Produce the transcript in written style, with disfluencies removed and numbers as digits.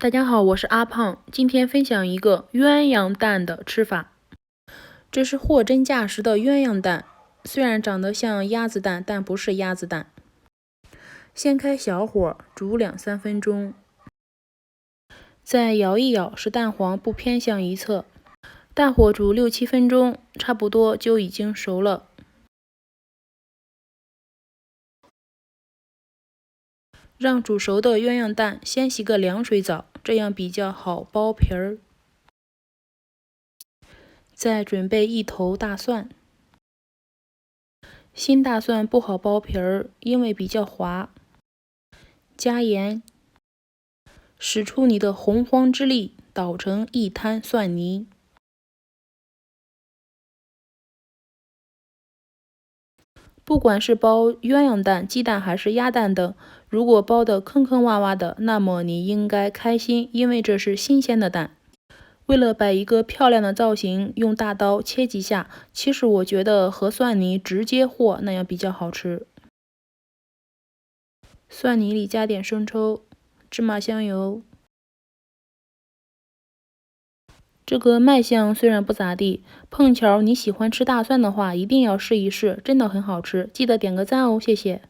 大家好，我是阿胖，今天分享一个鸳鸯蛋的吃法。这是货真价实的鸳鸯蛋，虽然长得像鸭子蛋，但不是鸭子蛋。先开小火煮2-3分钟，再摇一摇，使蛋黄不偏向一侧。大火煮6-7分钟，差不多就已经熟了。让煮熟的鸳鸯蛋先洗个凉水澡，这样比较好剥皮儿。再准备1头大蒜，新大蒜不好剥皮儿，因为比较滑。加盐，使出你的洪荒之力，捣成一滩蒜泥。不管是剥鸳鸯蛋、鸡蛋还是鸭蛋等，如果剥得坑坑洼洼的，那么你应该开心，因为这是新鲜的蛋。为了摆一个漂亮的造型，用大刀切几下。其实我觉得和蒜泥直接和那样比较好吃。蒜泥里加点生抽、芝麻香油。这个卖相虽然不咋地，碰巧你喜欢吃大蒜的话，一定要试一试，真的很好吃。记得点个赞哦，谢谢。